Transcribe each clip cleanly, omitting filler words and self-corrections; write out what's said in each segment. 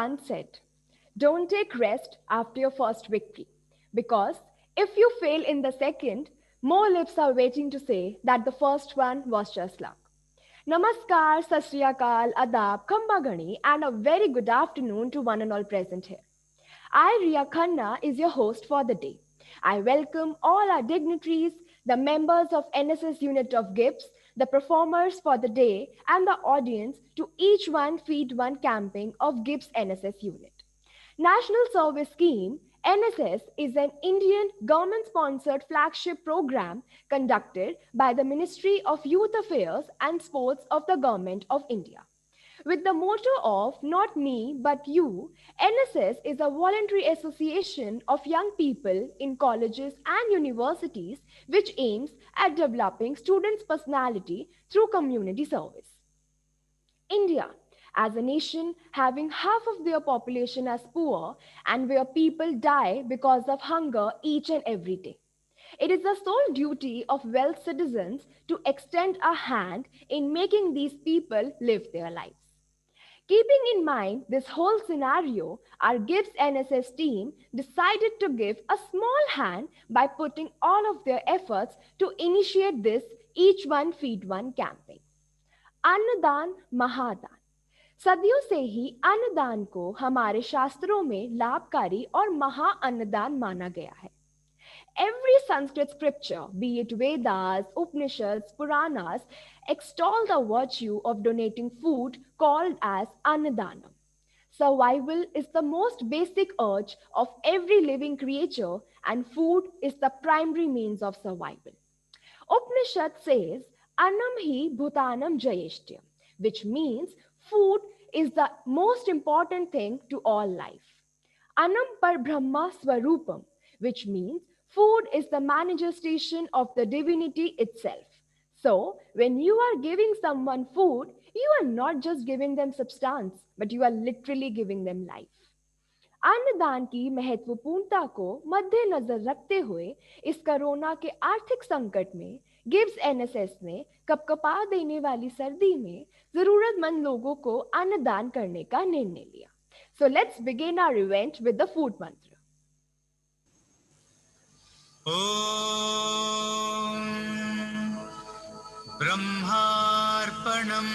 once said, "Don't take rest after your first victory, because if you fail in the second, more lips are waiting to say that the first one was just luck." Namaskar, Sat Sri Akal, Adab, Khamba Gani, and a very good afternoon to one and all present here. I, Ria Khanna, is your host for the day. I welcome all our dignitaries, the members of NSS unit of GIPS, the performers for the day, and the audience to each one feed one camping of GIPS NSS unit. National Service Scheme NSS is an Indian government sponsored flagship program conducted by the Ministry of Youth Affairs and Sports of the Government of India. With the motto of "Not me, but you," NSS is a voluntary association of young people in colleges and universities which aims at developing students' personality through community service. India, as a nation having half of their population as poor and where people die because of hunger each and every day. It is the sole duty of well citizens to extend a hand in making these people live their lives. Keeping in mind this whole scenario, our GIPS NSS team decided to give a small hand by putting all of their efforts to initiate this Each One Feed One campaign. अन्नदान महादान। सदियों से ही अन्नदान को हमारे शास्त्रों में लाभकारी और महा अन्नदान माना गया है। Every Sanskrit scripture, be it Vedas, Upanishads, Puranas, extol the virtue of donating food called as Annadanam. Survival is the most basic urge of every living creature, and food is the primary means of survival. Upanishad says, "Annam hi bhutanam jayeshtyam," which means food is the most important thing to all life. Annam par Brahma Swarupam, which means food is the manifestation of the divinity itself. So, when you are giving someone food, you are not just giving them substance, but you are literally giving them life. अन्नदान की महत्वपूर्णता को मद्देनजर रखते हुए इस corona के आर्थिक संकट में गिब्स एनएसएस ने कपकपा देने वाली सर्दी में जरूरतमंद लोगों को अन्नदान करने का निर्णय लिया. So let's begin our event with the food mantra. Om Brahmarpanam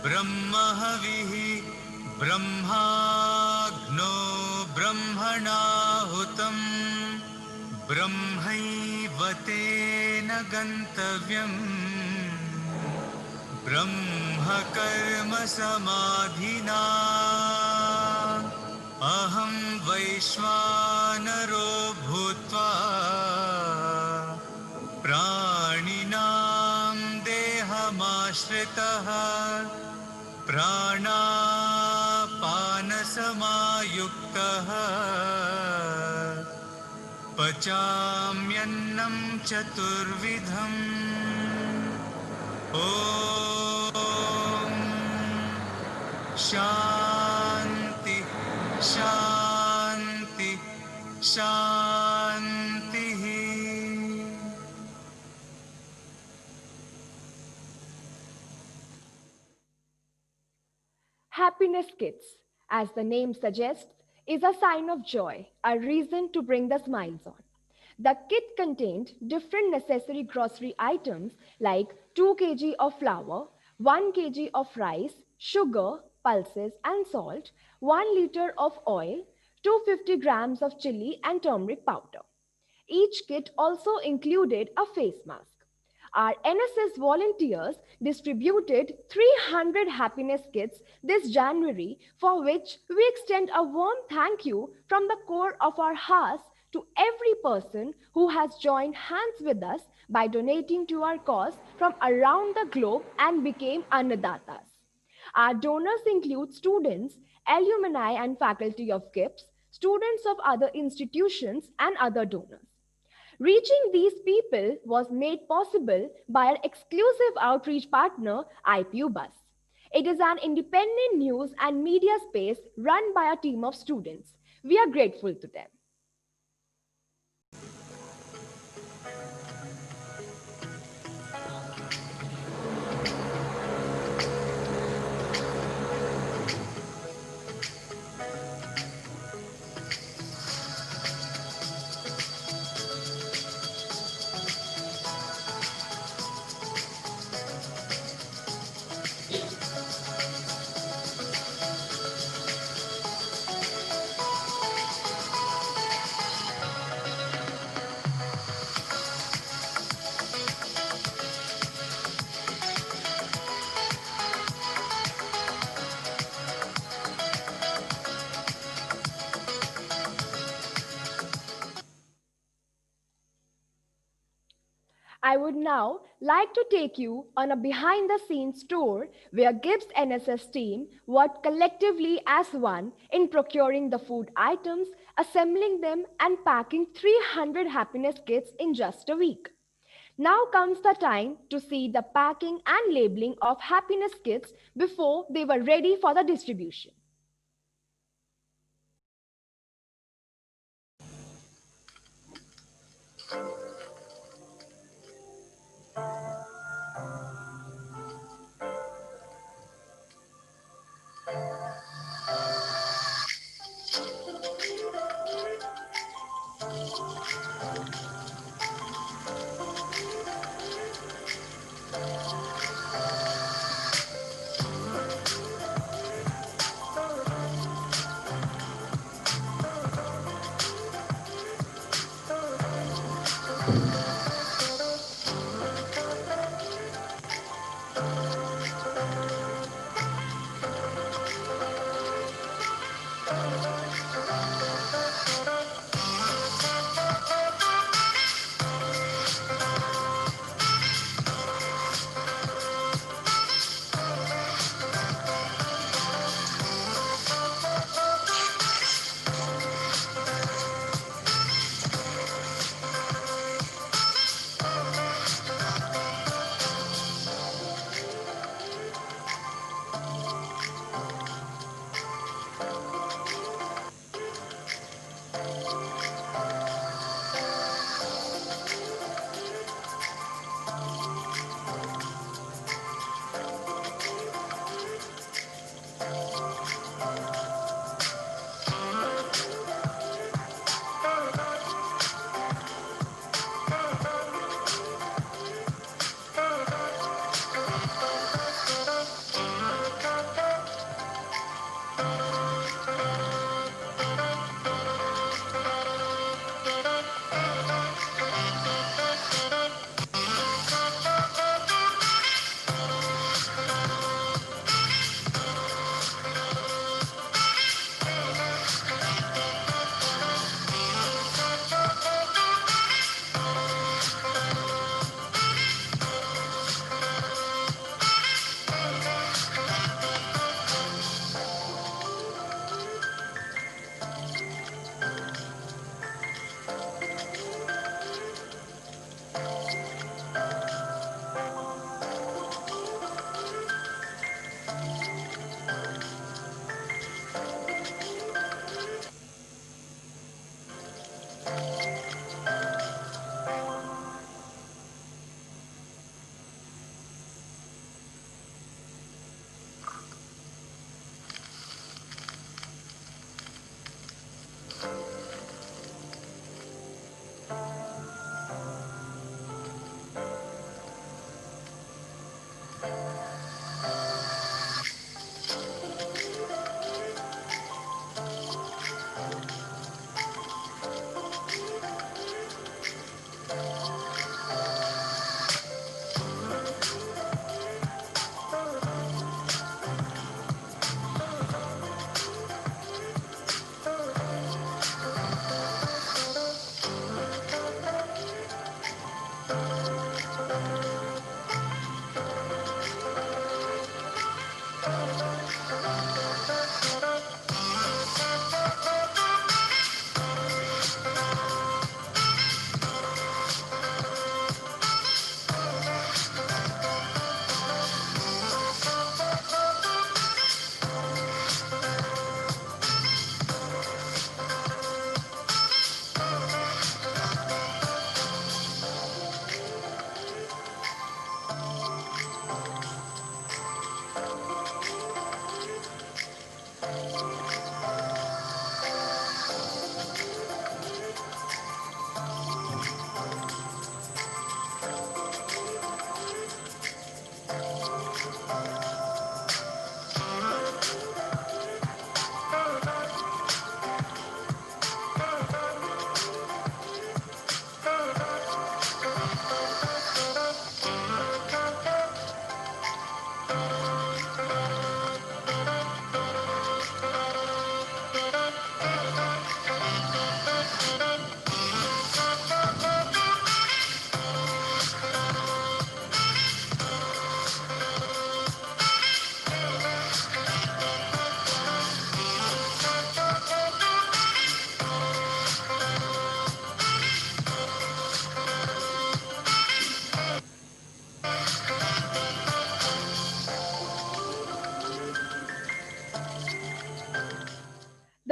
Brahmahavihi Brahmagno Brahmanahutam Brahmaivatena Gantavyam Brahmakarma Samadhina Aham Vaishvanaro Bhutva Praninam Dehamashritah Pranapanasamaयुक्तः Pachamyannam Chaturvidham Om Shanti Shanti Shanti. Happiness Kits, as the name suggests, is a sign of joy, a reason to bring the smiles on. The kit contained different necessary grocery items like 2 kg of flour, 1 kg of rice, sugar, pulses and salt, 1 liter of oil, 250 grams of chili and turmeric powder. Each kit also included a face mask. Our NSS volunteers distributed 300 happiness kits this January, for which we extend a warm thank you from the core of our hearts to every person who has joined hands with us by donating to our cause from around the globe and became Annadatas. Our donors include students, alumni and faculty of GIPS, students of other institutions and other donors. Reaching these people was made possible by our exclusive outreach partner, IPU Bus. It is an independent news and media space run by a team of students. We are grateful to them. I would now like to take you on a behind the scenes tour where Gibbs NSS team worked collectively as one in procuring the food items, assembling them, and packing 300 happiness kits in just a week. Now comes the time to see the packing and labeling of happiness kits before they were ready for the distribution.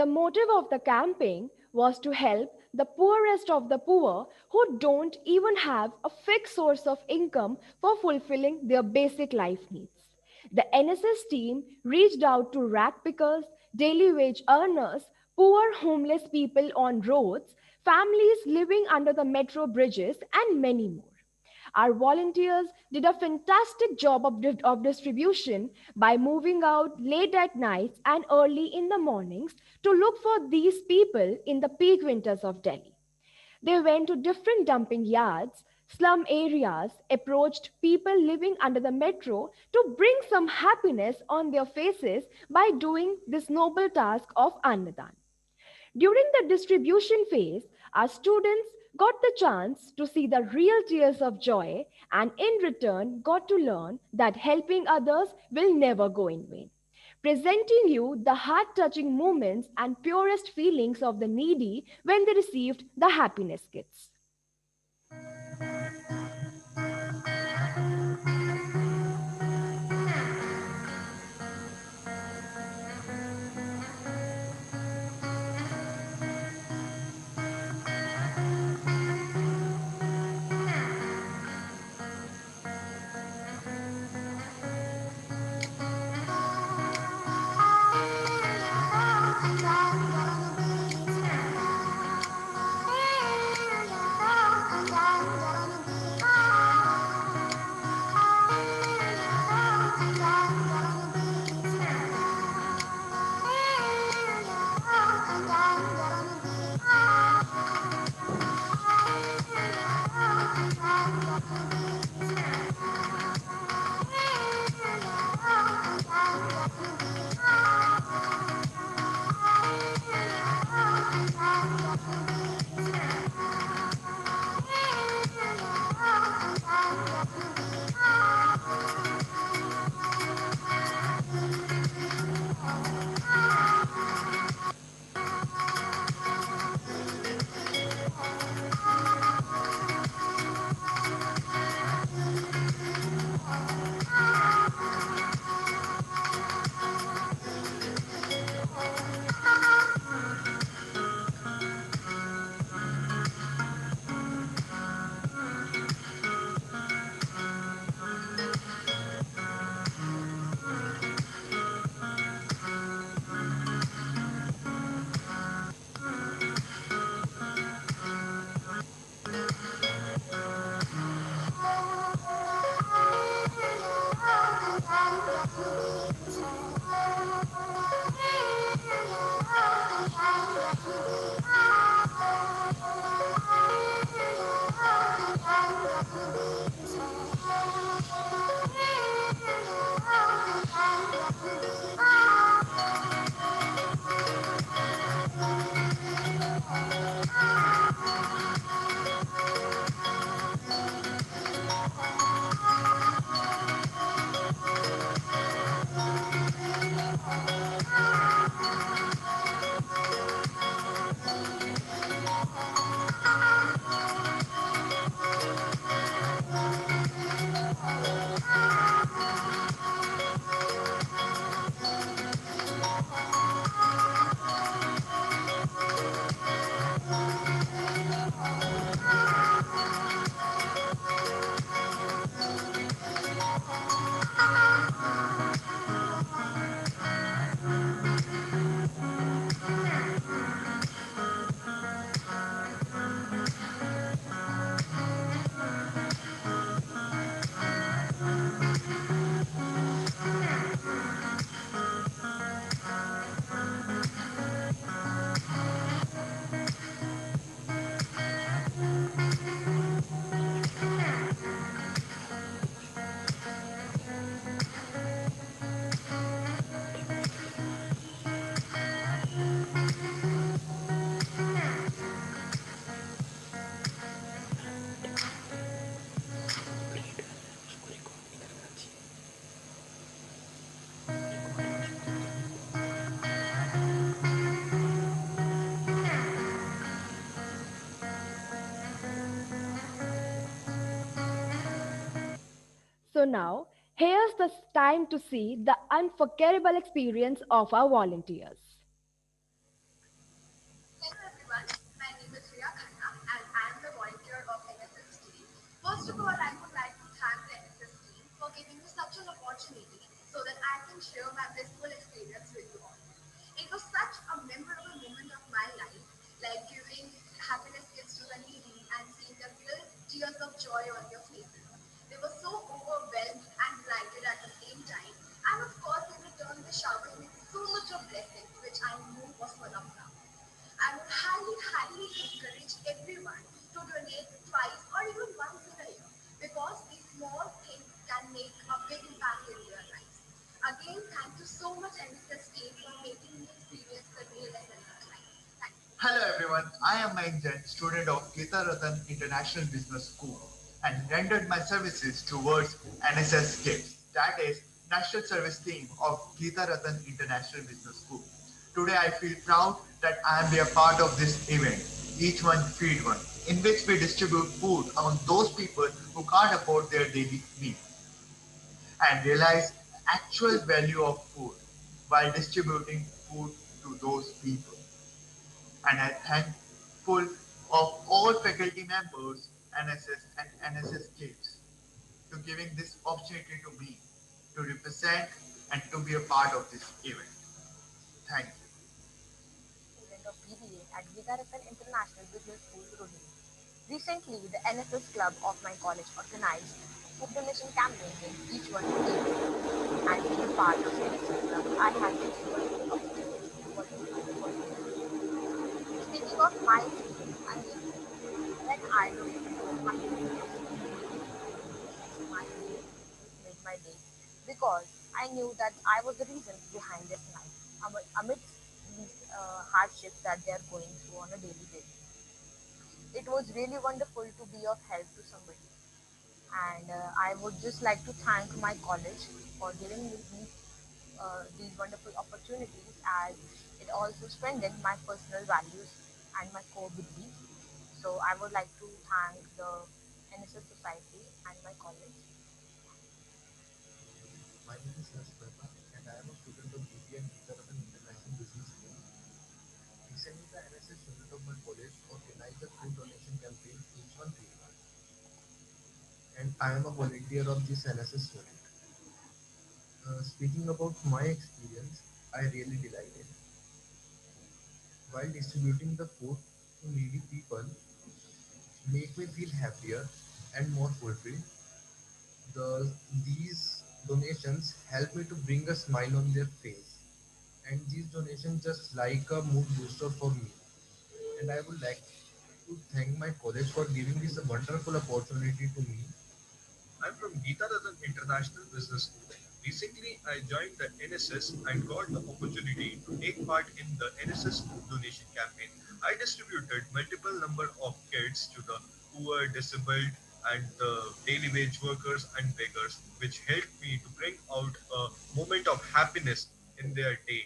The motive of the campaign was to help the poorest of the poor who don't even have a fixed source of income for fulfilling their basic life needs. The NSS team reached out to rag pickers, daily wage earners, poor homeless people on roads, families living under the metro bridges, and many more. Our volunteers did a fantastic job of distribution by moving out late at nights and early in the mornings to look for these people in the peak winters of Delhi. They went to different dumping yards, slum areas, approached people living under the metro to bring some happiness on their faces by doing this noble task of Annadan. During the distribution phase, our students got the chance to see the real tears of joy and in return got to learn that helping others will never go in vain. Presenting you the heart touching moments and purest feelings of the needy when they received the happiness kits. So now, here's the time to see the unforgettable experience of our volunteers. everyone, I am Mayank Jain, student of Geeta Ratan International Business School and rendered my services towards NSS KIPS, that is National Service Team of Geeta Ratan International Business School. Today I feel proud that I am be a part of this event, Each One Feed One, in which we distribute food among those people who can't afford their daily needs and realize actual value of food while distributing food to those people. And I thankful of all faculty members, NSS and NSS kids, to giving this opportunity to me to represent and to be a part of this event. Thank you. Student of BBA at Vigarathan International Business School, Rohini. Recently, the NSS club of my college organized food donation campaign in each one of them. And being a part of NSS club, I had this wonderful opportunity to volunteer for the community. Speaking of my experience, I mean, when I donated my made my day because I knew that I was the reason behind this night amidst these hardships that they are going through on a daily basis. It was really wonderful to be of help to somebody, and I would just like to thank my college for giving me these wonderful opportunities as it also strengthened my personal values and my core beliefs. So I would like to thank the NSS Society and my college. My name is Harsh Mehta and I am a student of BBA and Vigarathan International Business School. Recently, the NSS unit of my college organized a food donation campaign Each One Feed One, and I am a volunteer of this NSS unit. Speaking about my experience, I really delighted. While distributing the food to needy people, make me feel happier and more fulfilled. These donations help me to bring a smile on their face, and these donations just like a mood booster for me. And I would like to thank my college for giving this a wonderful opportunity to me. I'm from Geeta Ratan International Business School. Recently, I joined the NSS and got the opportunity to take part in the NSS food donation campaign. I distributed multiple number of kits to the poor, disabled, and the daily wage workers and beggars, which helped me to bring out a moment of happiness in their day.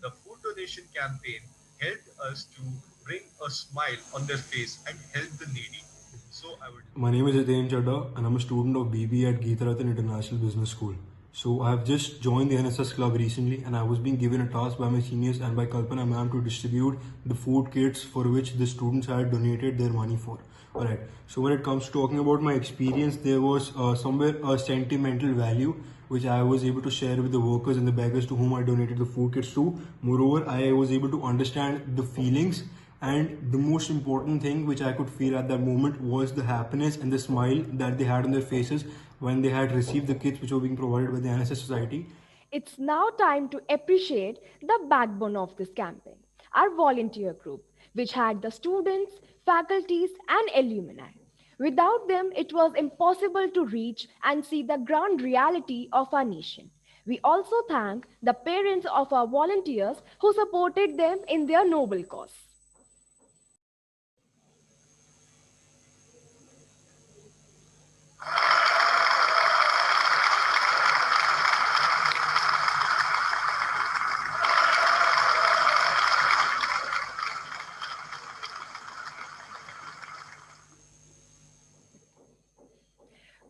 The food donation campaign helped us to bring a smile on their face and help the needy. So I would. My name is Hiten Chadda and I'm a student of BB at Geeta Ratan International Business School. So I have just joined the NSS club recently and I was being given a task by my seniors and by Kalpana ma'am to distribute the food kits for which the students had donated their money for. Alright, so when it comes to talking about my experience, there was somewhere a sentimental value which I was able to share with the workers and the beggars to whom I donated the food kits to. Moreover, I was able to understand the feelings, and the most important thing which I could feel at that moment was the happiness and the smile that they had on their faces when they had received the kits which were being provided by the NSS Society. It's now time to appreciate the backbone of this campaign, our volunteer group, which had the students, faculties, and alumni. Without them, it was impossible to reach and see the ground reality of our nation. We also thank the parents of our volunteers who supported them in their noble cause.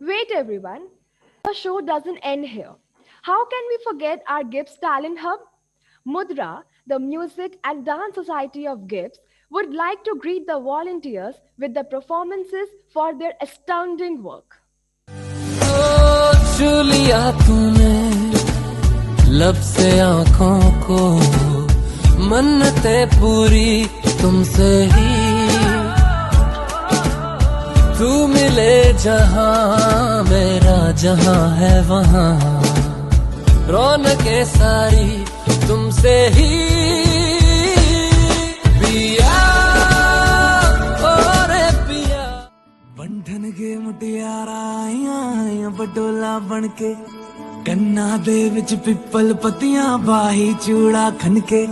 Wait, everyone. The show doesn't end here. How can we forget our GIPS Talent Hub? Mudra, the Music and Dance Society of GIPS, would like to greet the volunteers with the performances for their astounding work. छू लिया तूने लब से आँखों को, मन्नतें पूरी तुमसे ही, तू मिले जहाँ मेरा जहाँ है वहाँ, रौनकें सारी तुमसे ही, पिया और पिया बंधन के मुटियारा आइयां बडोला बनके, कन्ना दे विच पिपल पत्तियां बाही चूड़ा खनके,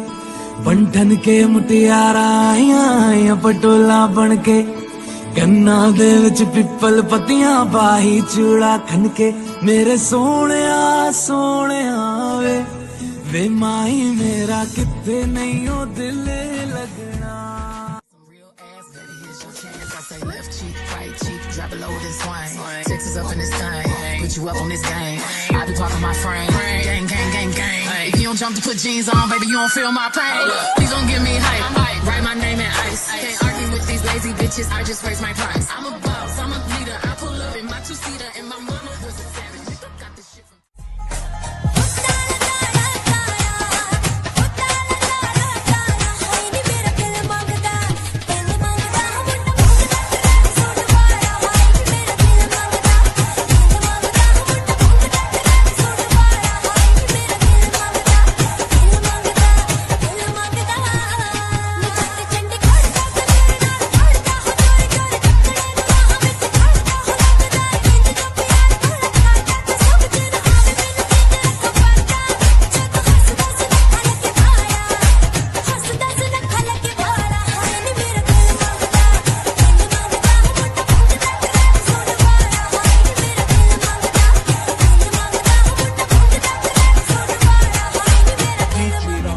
बंधन के मुटियारा आईया पटोला बन के ਕੰਨਾਂ ਦੇ ਵਿੱਚ ਪਿੱਪਲ ਪੱਤੀਆਂ ਪਾਈ ਚੂੜਾ ਖਨ ਕੇ ਮੇਰੇ ਸੋਹਣਿਆ ਸੋਹਣਿਆ ਵੇ ਮਾਈ ਮੇਰਾ ਕਿੱਥੇ ਨਹੀਂ ਉਹ ਦਿਲ ਲੱਗਣਾ Say left cheek, right cheek, drop it low with this swing. Texas up in this thing, put you up on this game. I be talking my frame, gang, gang, gang, gang. If you don't jump to put jeans on, baby, you don't feel my pain. Please don't give me hype, write my name in ice. Can't argue with these lazy bitches, I just raise my price. I'm a boss, I'm a leader, I pull up in my two-seater, and my mama was a savage. Nigga got this shit from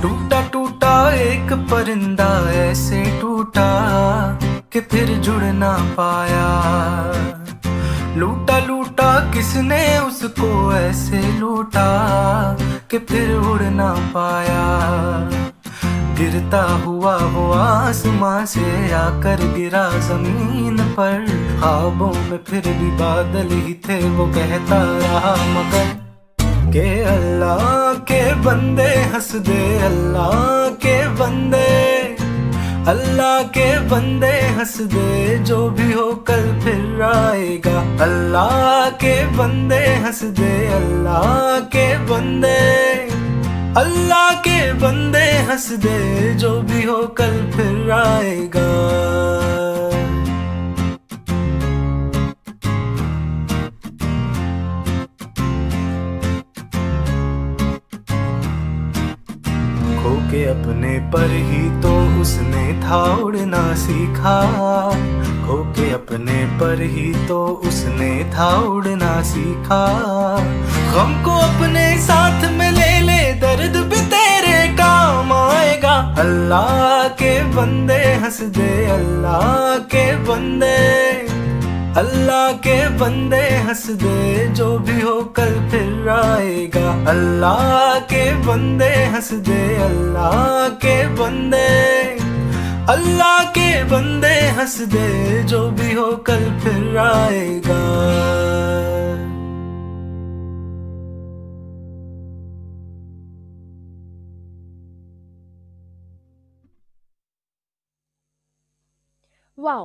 टूटा टूटा एक परिंदा ऐसे टूटा कि फिर जुड़ ना पाया। लूटा लूटा किसने उसको ऐसे लूटा कि फिर उड़ ना पाया। गिरता हुआ वो आसमां से आकर गिरा जमीन पर। ख्वाबों में फिर भी बादल ही थे, वो कहता रहा मगर के अल्लाह के बंदे हंस दे, अल्लाह के बंदे, अल्लाह के बंदे हंस दे, जो भी हो कल फिर आएगा। अल्लाह के बंदे हंस दे, अल्लाह के बंदे, अल्लाह के बंदे हंस दे, जो भी हो कल फिर आएगा। के अपने पर ही तो उसने था उड़ना सीखा। खो के अपने पर ही तो उसने था उड़ना सीखा। गम को अपने साथ में ले ले, दर्द भी तेरे काम आएगा। अल्लाह के बंदे हंस दे, अल्लाह के बंदे, अल्लाह के बंदे हंस दे, जो भी हो कल फिर आएगा। अल्लाह के बंदे हंस दे, अल्लाह के बंदे, अल्लाह के बंदे हंस दे, जो भी हो कल फिर आएगा। Wow,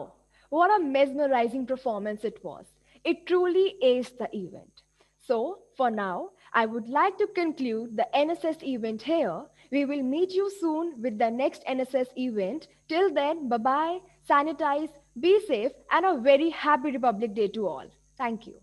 what a mesmerizing performance it was. It truly aced the event. So, for now, I would like to conclude the NSS event here. We will meet you soon with the next NSS event. Till then, bye-bye, sanitize, be safe, and a very happy Republic Day to all. Thank you.